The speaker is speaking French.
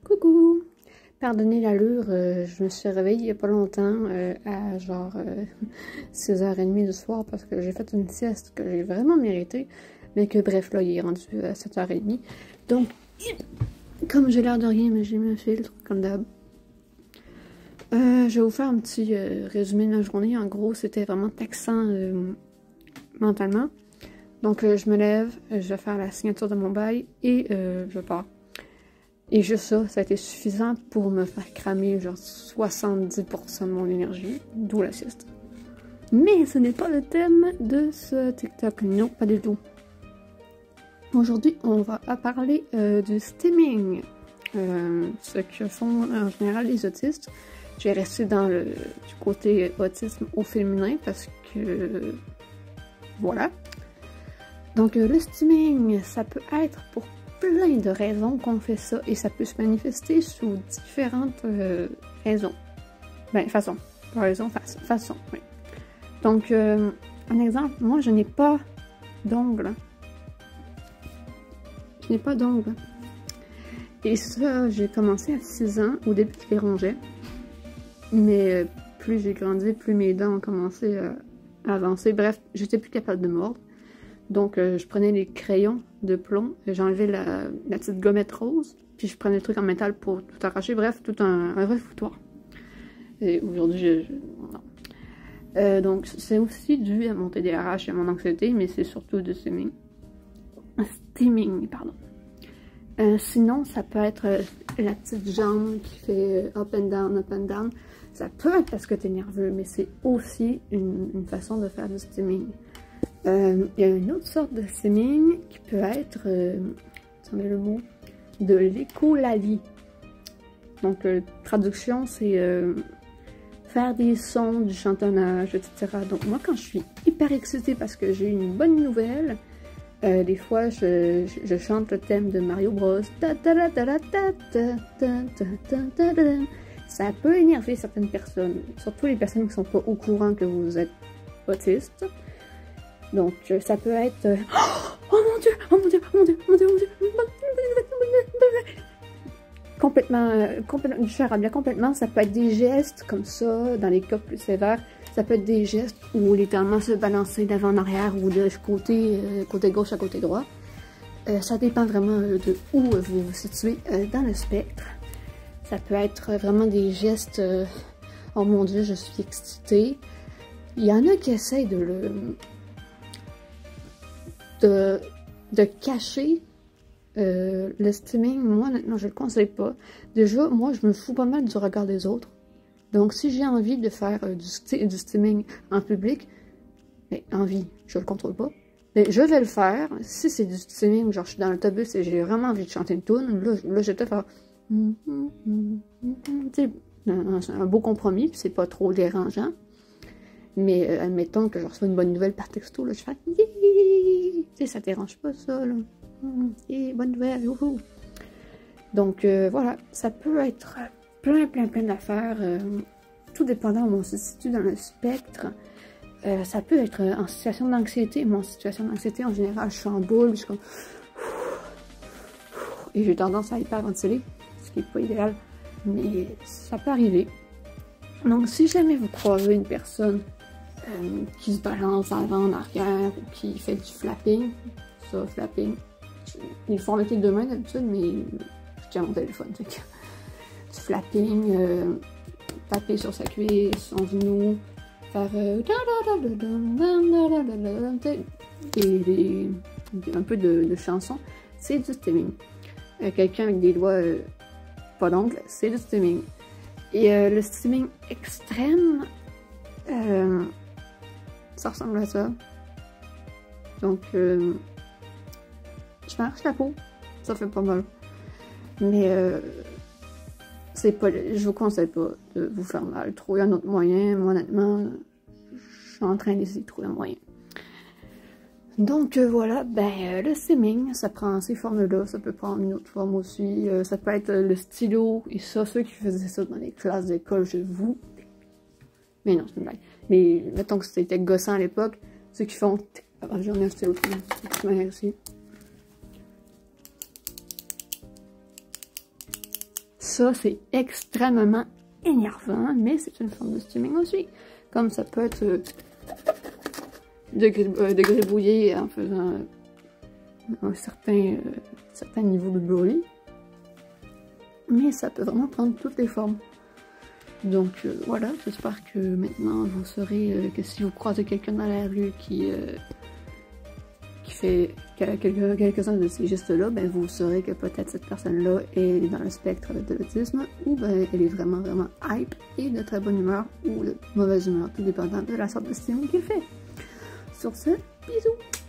Coucou! Pardonnez l'allure, je me suis réveillée il n'y a pas longtemps, à genre 6h30 du soir, parce que j'ai fait une sieste que j'ai vraiment méritée, mais que bref, là, il est rendu à 7h30. Donc, comme j'ai l'air de rien, mais j'ai mis un filtre, comme d'hab. Je vais vous faire un petit résumé de la journée. En gros, c'était vraiment taxant mentalement. Donc, je me lève, je vais faire la signature de mon bail et je pars. Et juste ça, ça a été suffisant pour me faire cramer genre 70% de mon énergie, d'où la sieste. Mais ce n'est pas le thème de ce TikTok, non, pas du tout. Aujourd'hui, on va parler du stimming, ce que font en général les autistes. Je vais rester dans du côté autisme au féminin parce que voilà. Donc le stimming, ça peut être pour plein de raisons qu'on fait ça et ça peut se manifester sous différentes raisons. Ben, façons. Pas raison, façon, oui. Donc, un exemple, moi je n'ai pas d'ongles. Je n'ai pas d'ongles. Et ça, j'ai commencé à 6 ans. Au début, je les rongeais. Mais plus j'ai grandi, plus mes dents ont commencé à avancer. Bref, j'étais plus capable de mordre. Donc, je prenais les crayons de plomb, j'enlevais la petite gommette rose, puis je prenais le truc en métal pour tout arracher. Bref, tout un vrai foutoir. Et aujourd'hui, non. Donc, c'est aussi dû à mon TDAH et à mon anxiété, mais c'est surtout du stimming. Stimming, pardon. Sinon, ça peut être la petite jambe qui fait up and down, up and down. Ça peut être parce que tu es nerveux, mais c'est aussi une façon de faire du stimming. Il y a une autre sorte de stimming qui peut être, attendez le mot, de l'écholalie. Donc, traduction, c'est faire des sons, du chantonnage, etc. Donc, moi, quand je suis hyper excitée parce que j'ai une bonne nouvelle, des fois, je chante le thème de Mario Bros. Ça peut énerver certaines personnes, surtout les personnes qui ne sont pas au courant que vous êtes autiste. Donc, ça peut être... Oh mon Dieu, oh mon Dieu, oh mon Dieu, oh mon Dieu, oh mon Dieu. Complètement différent. Complètement, ça peut être des gestes comme ça, dans les cas plus sévères. Ça peut être des gestes où littéralement se balancer d'avant en arrière ou de côté gauche à côté droit. Ça dépend vraiment de où vous vous situez dans le spectre. Ça peut être vraiment des gestes... oh mon Dieu, je suis excitée. Il y en a qui essayent de cacher le stimming. Moi, honnêtement, je le conseille pas. Déjà, moi, je me fous pas mal du regard des autres. Donc, si j'ai envie de faire du stimming en public, mais envie, je le contrôle pas. Mais je vais le faire. Si c'est du stimming, genre je suis dans l'autobus et j'ai vraiment envie de chanter une tune, là je vais peut-être faire... C'est un beau compromis, puis c'est pas trop dérangeant. Mais admettons que je reçois une bonne nouvelle par texto, là, je fais tu sais, ça dérange pas ça, là. Bonne nouvelle, youhou. Donc voilà, ça peut être plein d'affaires, tout dépendant où on se situe dans le spectre. Ça peut être en situation d'anxiété. Moi, en situation d'anxiété, en général, je suis en boule, je suis comme... Et j'ai tendance à hyperventiler, ce qui n'est pas idéal, mais ça peut arriver. Donc, si jamais vous croisez une personne qui se balance en avant, en arrière, ou qui fait du flapping, ça, flapping, ils le font avec les deux mains d'habitude, mais je tiens mon téléphone, fait que du flapping, taper sur sa cuisse, son genou, faire un peu de chansons, c'est du stimming. Quelqu'un avec des doigts pas d'ongles, c'est du stimming. Et le stimming extrême, ça ressemble à ça. Donc, je marche la peau, ça fait pas mal. Mais c'est pas, je vous conseille pas de vous faire mal. Trouver un autre moyen. Moi, honnêtement, je suis en train d'essayer de trouver un moyen. Donc voilà, ben le stimming, ça prend ces formes-là, ça peut prendre une autre forme aussi, ça peut être le stylo, et ça, ceux qui faisaient ça dans les classes d'école, je vous... Mais non, c'est une blague. Mais mettons que c'était gossant à l'époque, ceux qui font... Ah, j'en ai un stylo aussi. ça, c'est extrêmement énervant, mais c'est une forme de streaming aussi. Comme ça peut être de gribouiller en faisant un certain niveau de bruit. Mais ça peut vraiment prendre toutes les formes. Donc voilà, j'espère que maintenant vous saurez que si vous croisez quelqu'un dans la rue qui fait quelques-uns de ces gestes-là, ben vous saurez que peut-être cette personne-là est dans le spectre de l'autisme, ou ben elle est vraiment hype et de très bonne humeur ou de mauvaise humeur, tout dépendant de la sorte de streaming qu'il fait. Sur ce, bisous!